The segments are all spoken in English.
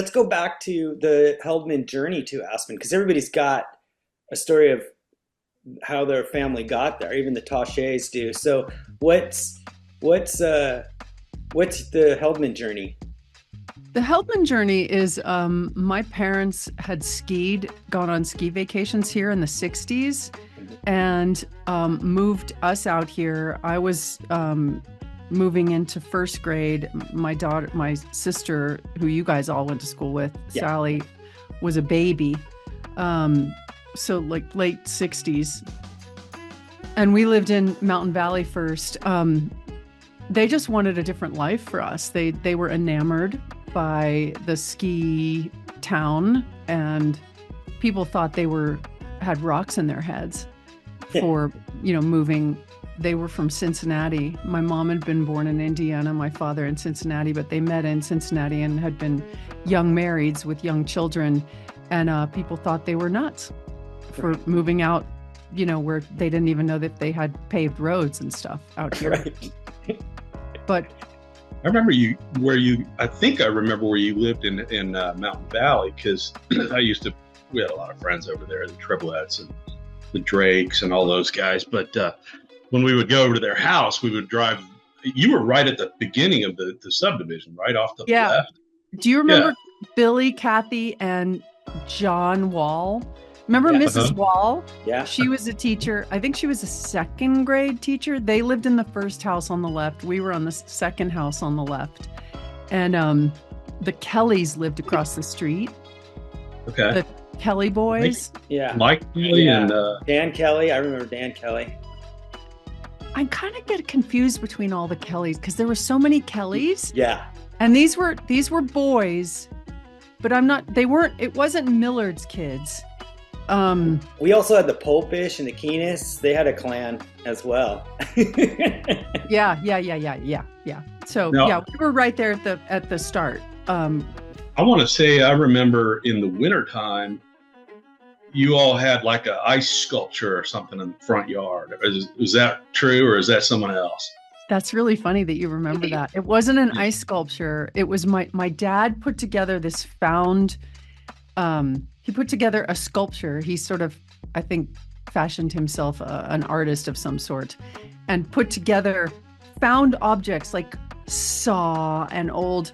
let's go back to the Heldman journey to Aspen, because everybody's got a story of how their family got there. Even the Taches do. So what's the Heldman journey? The Heldman journey is my parents had gone on ski vacations here in the 60s and moved us out here. I was moving into first grade. My sister, who you guys all went to school with, Sally, was a baby. So like late 60s. And we lived in Mountain Valley first. They just wanted a different life for us. They were enamored by the ski town, and people thought they had rocks in their heads for, moving. They were from Cincinnati. My mom had been born in Indiana, my father in Cincinnati, but they met in Cincinnati and had been young marrieds with young children. And people thought they were nuts for moving out, where they didn't even know that they had paved roads and stuff out here. Right. But I remember I think I remember where you lived in Mountain Valley, because we had a lot of friends over there, the Triplets and the Drakes and all those guys. But when we would go over to their house, we would drive. You were right at the beginning of the subdivision, right off the left. Do you remember Billy, Kathy, and John Wall? Remember Mrs. Wall? Yeah. She was a teacher. I think she was a second grade teacher. They lived in the first house on the left. We were on the second house on the left. And the Kellys lived across the street. Okay. The Kelly boys. Mike Kelly and Dan Kelly. I remember Dan Kelly. I kind of get confused between all the Kellys because there were so many Kellys. Yeah. And these were boys, but it wasn't Millard's kids. We also had the Popish and the Keenest. They had a clan as well. Yeah. So we were right there at the start. I want to say I remember in the wintertime, you all had like an ice sculpture or something in the front yard. Is that true, or is that someone else? That's really funny that you remember that. It wasn't an ice sculpture. It was my dad put together this he put together a sculpture. He sort of, I think, fashioned himself an artist of some sort, and put together found objects like saw, an old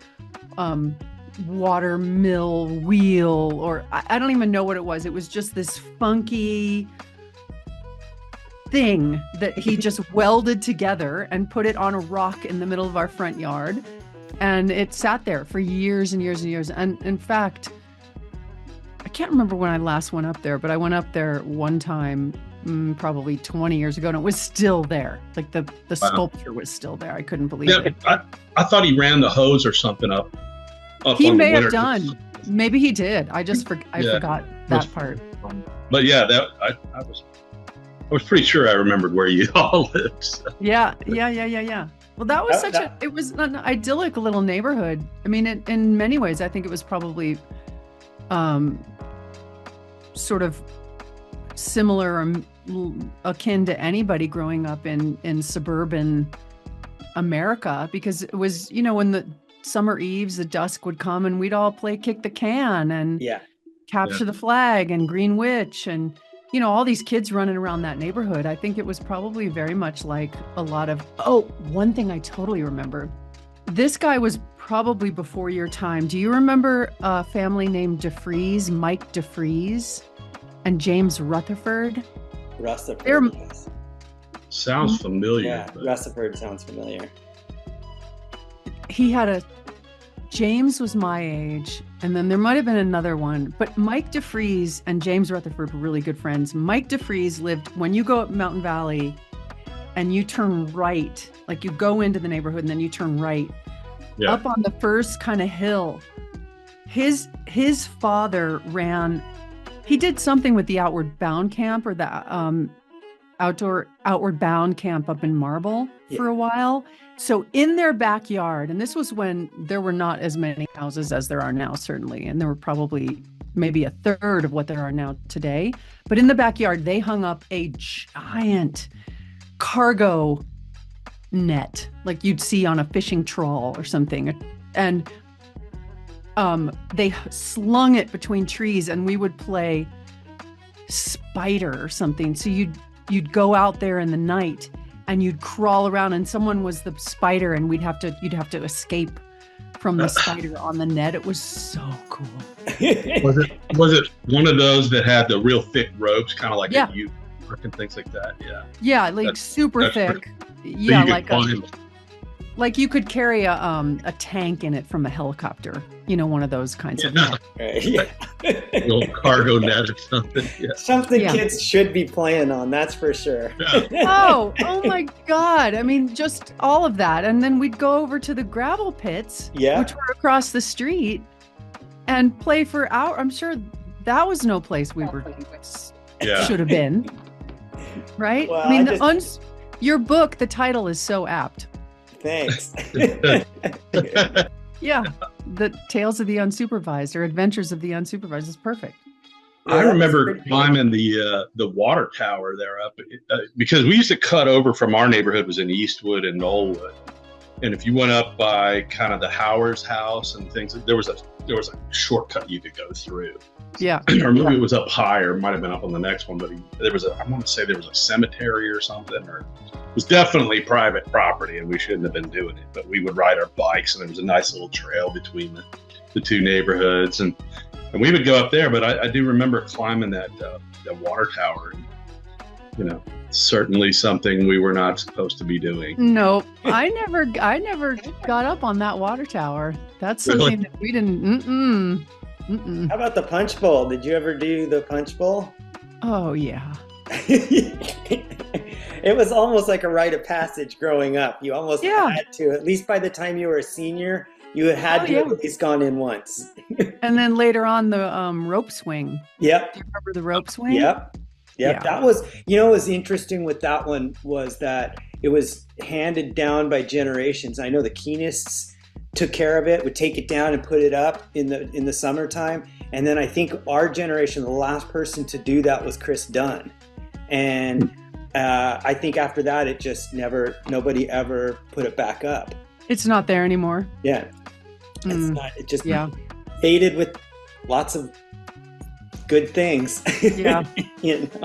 water mill wheel, or I don't even know what it was. It was just this funky thing that he just welded together and put it on a rock in the middle of our front yard. And it sat there for years and years and years. And in fact, I can't remember when I last went up there, but I went up there one time, probably 20 years ago, and it was still there. Like the sculpture was still there. I couldn't believe it. I thought he ran the hose or something up he may have done. Maybe he did. I forgot that part. But yeah, I was pretty sure I remembered where you all lived. So. Yeah. Well, that was it was an idyllic little neighborhood. I mean, in many ways, I think it was probably sort of similar or akin to anybody growing up in suburban America, because it was, when the summer eves, the dusk would come and we'd all play kick the can and capture the flag and Green Witch and, all these kids running around that neighborhood. I think it was probably very much like a lot of, one thing I totally remember. This guy was probably before your time. Do you remember a family named DeFries, Mike DeFries and James Rutherford? Rutherford, yes. Sounds familiar. Yeah, Rutherford sounds familiar. He had James was my age, and then there might have been another one, but Mike DeFries and James Rutherford were really good friends. Mike DeFries lived, when you go up Mountain Valley and you turn right, like you go into the neighborhood and then you turn right, up on the first kind of hill. His father he did something with the Outward Bound camp, or the Outward Bound camp up in Marble for a while. So in their backyard, and this was when there were not as many houses as there are now, certainly, and there were probably maybe a third of what there are now today. But in the backyard, they hung up a giant cargo net, like you'd see on a fishing trawl or something. And they slung it between trees, and we would play spider or something. So you'd go out there in the night and you'd crawl around, and someone was the spider, and you'd have to escape from the spider on the net. It was so cool. Was it one of those that had the real thick ropes, kind of like a youth park and things like that? Yeah. Yeah, like super thick. Yeah, like you could carry a tank in it from a helicopter. You know, one of those kinds of nets. Yeah. Little cargo net or something. Yeah. Something kids should be playing on, that's for sure. Yeah. Oh my God. I mean, just all of that. And then we'd go over to the gravel pits, which were across the street, and play for hours. I'm sure that was no place we should have been. Right? Well, I mean, your book, the title is so apt. Thanks. Yeah, the Tales of the Unsupervised, or Adventures of the Unsupervised, is perfect. I remember climbing the water tower there up because we used to cut over from our neighborhood was in Eastwood and Knollwood, and if you went up by kind of the Howard's house and things, there was a shortcut you could go through. Yeah, or maybe it was up higher. It might have been up on the next one, but I want to say there was a cemetery or something, or it was definitely private property, and we shouldn't have been doing it. But we would ride our bikes, and there was a nice little trail between the two neighborhoods, and we would go up there. But I do remember climbing that water tower. And, you know, certainly something we were not supposed to be doing. Nope, I never got up on that water tower. That's something that we didn't. How about the punch bowl? Did you ever do the punch bowl? Oh, yeah. It was almost like a rite of passage growing up. You almost had to, at least by the time you were a senior, you had to have at least gone in once. And then later on, the rope swing. Yep. Do you remember the rope swing? Yep. Yeah. That was, what was interesting with that one was that it was handed down by generations. I know the Keenists took care of it, would take it down and put it up in the summertime. And then I think our generation, the last person to do that was Chris Dunn. And I think after that, it just nobody ever put it back up. It's not there anymore. Yeah. It's not, it just faded with lots of good things. Yeah. You know?